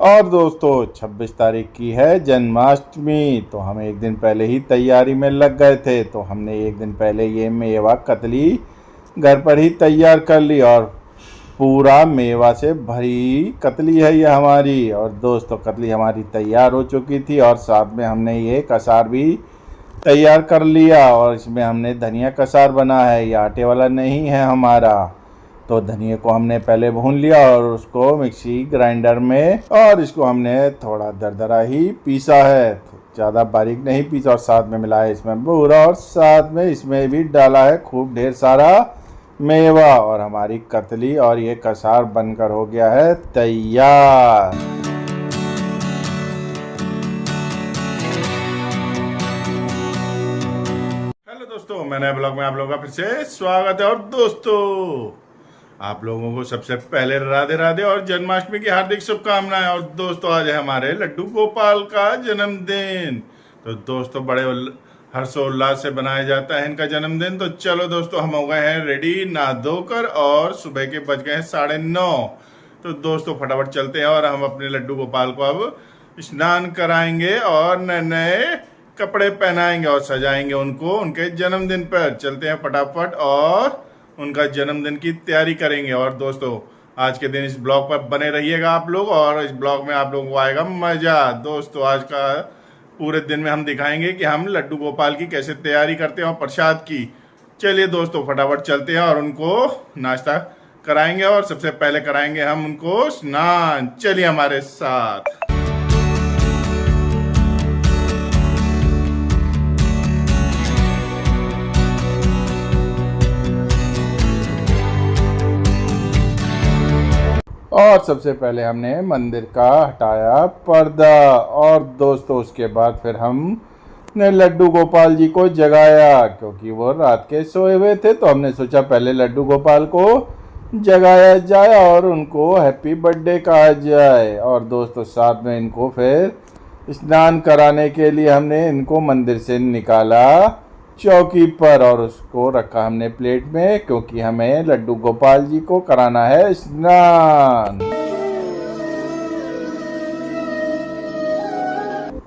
और दोस्तों 26 तारीख की है जन्माष्टमी। तो हम एक दिन पहले ही तैयारी में लग गए थे। तो हमने एक दिन पहले ये मेवा कतली घर पर ही तैयार कर ली और पूरा मेवा से भरी कतली है ये हमारी। और दोस्तों कतली हमारी तैयार हो चुकी थी और साथ में हमने ये कसार भी तैयार कर लिया। और इसमें हमने धनिया कसार बना है, ये आटे वाला नहीं है हमारा। तो धनिया को हमने पहले भून लिया और उसको मिक्सी ग्राइंडर में, और इसको हमने थोड़ा दरदरा ही पीसा है, ज़्यादा बारीक नहीं पीसा। और साथ में मिलाया इसमें बूरा और साथ में इसमें भी डाला है खूब ढेर सारा मेवा। और हमारी कतली और ये कसार बनकर हो गया है तैयार। हेलो दोस्तों, मैं नए ब्लॉग में आप लोगों का फिर से स्वागत है। और दोस्तों आप लोगों को सबसे पहले राधे राधे और जन्माष्टमी की हार्दिक शुभकामनाएं। और दोस्तों आज है हमारे लड्डू गोपाल का जन्मदिन। तो दोस्तों बड़े हर्षोल्लास से बनाया जाता है इनका जन्मदिन। तो चलो दोस्तों हम हो गए हैं रेडी नहा धोकर और सुबह के बज गए हैं 9:30। तो दोस्तों फटाफट चलते हैं और हम अपने लड्डू गोपाल को अब स्नान कराएंगे और नए नए कपड़े पहनाएंगे और सजाएंगे उनको उनके जन्मदिन पर। चलते हैं फटाफट और उनका जन्मदिन की तैयारी करेंगे। और दोस्तों आज के दिन इस ब्लॉग पर बने रहिएगा आप लोग, और इस ब्लॉग में आप लोगों को आएगा मजा। दोस्तों आज का पूरे दिन में हम दिखाएंगे कि हम लड्डू गोपाल की कैसे तैयारी करते हैं और प्रसाद की। चलिए दोस्तों फटाफट चलते हैं और उनको नाश्ता कराएंगे और सबसे पहले कराएंगे हम उनको स्नान। चलिए हमारे साथ। और सबसे पहले हमने मंदिर का हटाया पर्दा। और दोस्तों उसके बाद फिर हमने लड्डू गोपाल जी को जगाया, क्योंकि वो रात के सोए हुए थे। तो हमने सोचा पहले लड्डू गोपाल को जगाया जाए और उनको हैप्पी बर्थडे कहा जाए। और दोस्तों साथ में इनको फिर स्नान कराने के लिए हमने इनको मंदिर से निकाला चौकी पर और उसको रखा हमने प्लेट में, क्योंकि हमें लड्डू गोपाल जी को कराना है स्नान।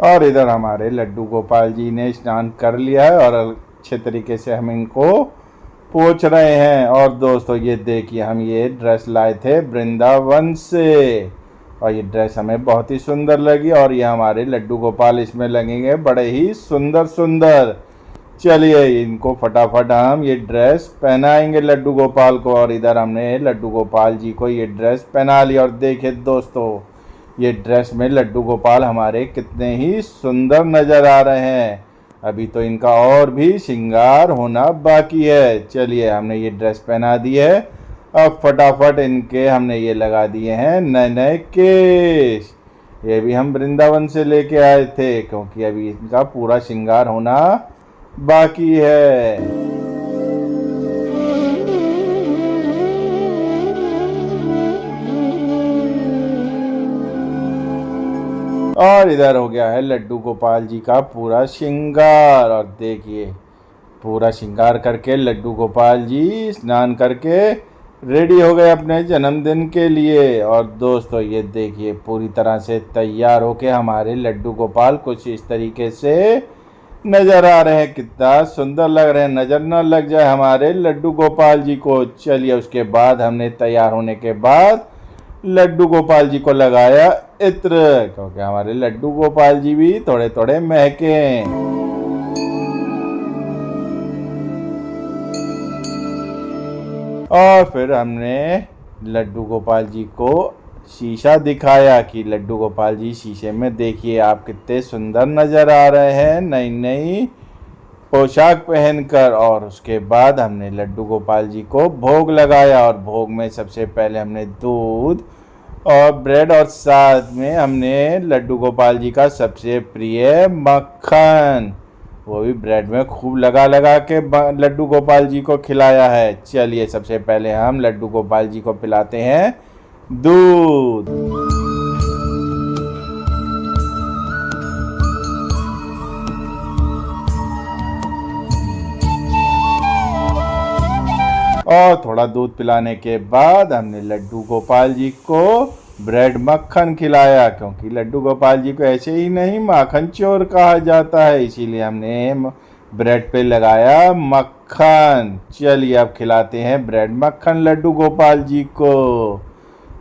और इधर हमारे लड्डू गोपाल जी ने स्नान कर लिया है और अच्छे तरीके से हम इनको पोंछ रहे हैं। और दोस्तों ये देखिए हम ये ड्रेस लाए थे वृंदावन से और ये ड्रेस हमें बहुत ही सुंदर लगी। और ये हमारे लड्डू गोपाल इसमें लगेंगे बड़े ही सुंदर सुंदर। चलिए इनको फटाफट हम ये ड्रेस पहनाएंगे लड्डू गोपाल को। और इधर हमने लड्डू गोपाल जी को ये ड्रेस पहना ली। और देखिए दोस्तों ये ड्रेस में लड्डू गोपाल हमारे कितने ही सुंदर नज़र आ रहे हैं। अभी तो इनका और भी श्रृंगार होना बाकी है। चलिए हमने ये ड्रेस पहना दी है। अब फटाफट इनके हमने ये लगा दिए हैं नए नए केश। ये भी हम वृंदावन से लेके आए थे, क्योंकि अभी इनका पूरा श्रृंगार होना बाकी है। और इधर हो गया है लड्डू गोपाल जी का पूरा श्रृंगार। और देखिए पूरा श्रृंगार करके लड्डू गोपाल जी स्नान करके रेडी हो गए अपने जन्मदिन के लिए। और दोस्तों ये देखिए पूरी तरह से तैयार होके हमारे लड्डू गोपाल कुछ इस तरीके से नजर आ रहे हैं। कितना सुंदर लग रहे हैं, नजर न लग जाए हमारे लड्डू गोपाल जी को। चलिए उसके बाद हमने तैयार होने के बाद लड्डू गोपाल जी को लगाया इत्र, क्योंकि हमारे लड्डू गोपाल जी भी थोड़े थोड़े महके। और फिर हमने लड्डू गोपाल जी को शीशा दिखाया कि लड्डू गोपाल जी शीशे में देखिए आप कितने सुंदर नज़र आ रहे हैं नई नई पोशाक पहनकर। और उसके बाद हमने लड्डू गोपाल जी को भोग लगाया। और भोग में सबसे पहले हमने दूध और ब्रेड और साथ में हमने लड्डू गोपाल जी का सबसे प्रिय मक्खन, वो भी ब्रेड में खूब लगा लगा के लड्डू गोपाल जी को खिलाया है। चलिए सबसे पहले हम लड्डू गोपाल जी को पिलाते हैं दूध। और थोड़ा दूध पिलाने के बाद हमने लड्डू गोपाल जी को ब्रेड मक्खन खिलाया, क्योंकि लड्डू गोपाल जी को ऐसे ही नहीं माखन चोर कहा जाता है, इसीलिए हमने ब्रेड पे लगाया मक्खन। चलिए अब खिलाते हैं ब्रेड मक्खन लड्डू गोपाल जी को,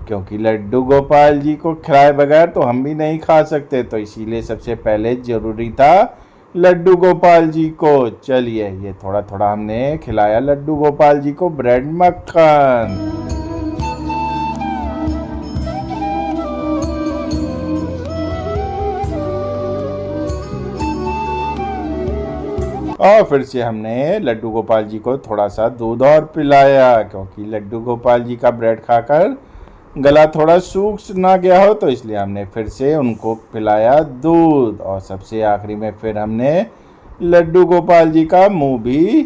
क्योंकि लड्डू गोपाल जी को खिलाए बगैर तो हम भी नहीं खा सकते, तो इसीलिए सबसे पहले जरूरी था लड्डू गोपाल जी को। चलिए ये थोड़ा थोड़ा हमने खिलाया लड्डू गोपाल जी को ब्रेड मक्खन। और फिर से हमने लड्डू गोपाल जी को थोड़ा सा दूध और पिलाया, क्योंकि लड्डू गोपाल जी का ब्रेड खाकर गला थोड़ा सूख ना गया हो, तो इसलिए हमने फिर से उनको पिलाया दूध। और सबसे आखिरी में फिर हमने लड्डू गोपाल जी का मुंह भी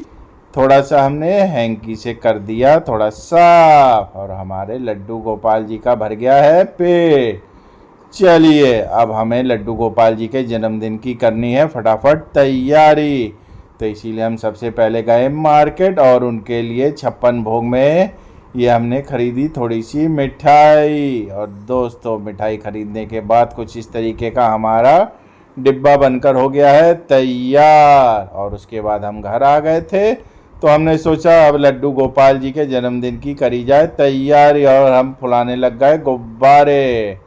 थोड़ा सा हमने हैंकी से कर दिया थोड़ा साफ, और हमारे लड्डू गोपाल जी का भर गया है पेट। चलिए अब हमें लड्डू गोपाल जी के जन्मदिन की करनी है फटाफट तैयारी, तो इसीलिए हम सबसे पहले गए मार्केट और उनके लिए 56 भोग में ये हमने खरीदी थोड़ी सी मिठाई। और दोस्तों मिठाई खरीदने के बाद कुछ इस तरीके का हमारा डिब्बा बनकर हो गया है तैयार। और उसके बाद हम घर आ गए थे, तो हमने सोचा अब लड्डू गोपाल जी के जन्मदिन की करी जाए तैयारी, और हम फुलाने लग गए गुब्बारे।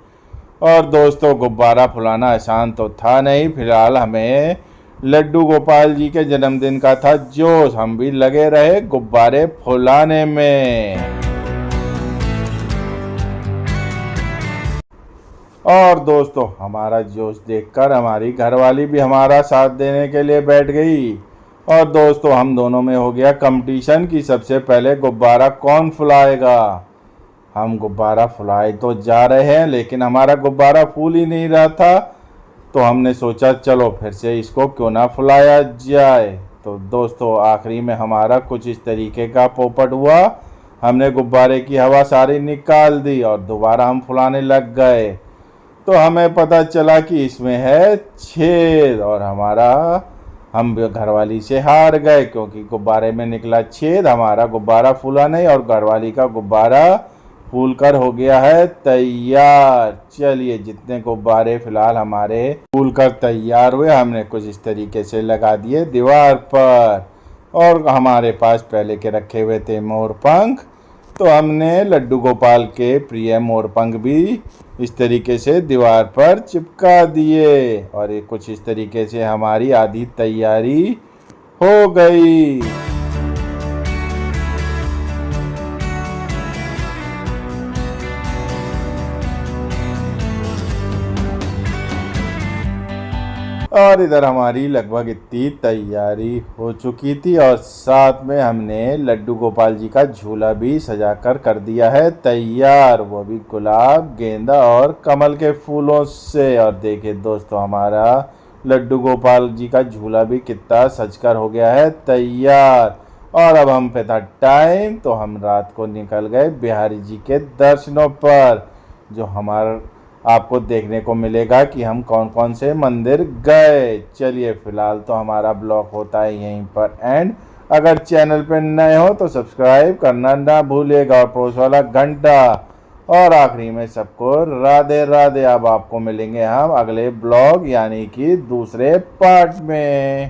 और दोस्तों गुब्बारा फुलाना आसान तो था नहीं, फिलहाल हमें लड्डू गोपाल जी के जन्मदिन का था जोश, हम भी लगे रहे गुब्बारे फुलाने में। और दोस्तों हमारा जोश देखकर हमारी घरवाली भी हमारा साथ देने के लिए बैठ गई। और दोस्तों हम दोनों में हो गया कंपटीशन कि सबसे पहले गुब्बारा कौन फुलाएगा। हम गुब्बारा फुलाए तो जा रहे हैं, लेकिन हमारा गुब्बारा फूल ही नहीं रहा था, तो हमने सोचा चलो फिर से इसको क्यों ना फुलाया जाए। तो दोस्तों आखिरी में हमारा कुछ इस तरीके का पोपट हुआ, हमने गुब्बारे की हवा सारी निकाल दी और दोबारा हम फुलाने लग गए, तो हमें पता चला कि इसमें है छेद, और हम घरवाली से हार गए, क्योंकि गुब्बारे में निकला छेद, हमारा गुब्बारा फूला नहीं और घरवाली का गुब्बारा फूलकर हो गया है तैयार। चलिए जितने गुब्बारे फिलहाल हमारे फूलकर तैयार हुए हमने कुछ इस तरीके से लगा दिए दीवार पर, और हमारे पास पहले के रखे हुए थे मोर पंख, तो हमने लड्डू गोपाल के प्रिय मोर पंख भी इस तरीके से दीवार पर चिपका दिए, और ये कुछ इस तरीके से हमारी आधी तैयारी हो गई। और इधर हमारी लगभग इतनी तैयारी हो चुकी थी, और साथ में हमने लड्डू गोपाल जी का झूला भी सजाकर कर दिया है तैयार, वो भी गुलाब गेंदा और कमल के फूलों से। और देखिए दोस्तों हमारा लड्डू गोपाल जी का झूला भी कितना सजकर हो गया है तैयार। और अब हम पे था टाइम, तो हम रात को निकल गए बिहारी जी के दर्शनों पर, जो हमारा आपको देखने को मिलेगा कि हम कौन कौन से मंदिर गए। चलिए फिलहाल तो हमारा ब्लॉग होता है यहीं पर एंड। अगर चैनल पर नए हो तो सब्सक्राइब करना ना भूलिएगा और पड़ोस वाला घंटा। और आखिरी में सबको राधे राधे। अब आपको मिलेंगे हम अगले ब्लॉग यानी कि दूसरे पार्ट में।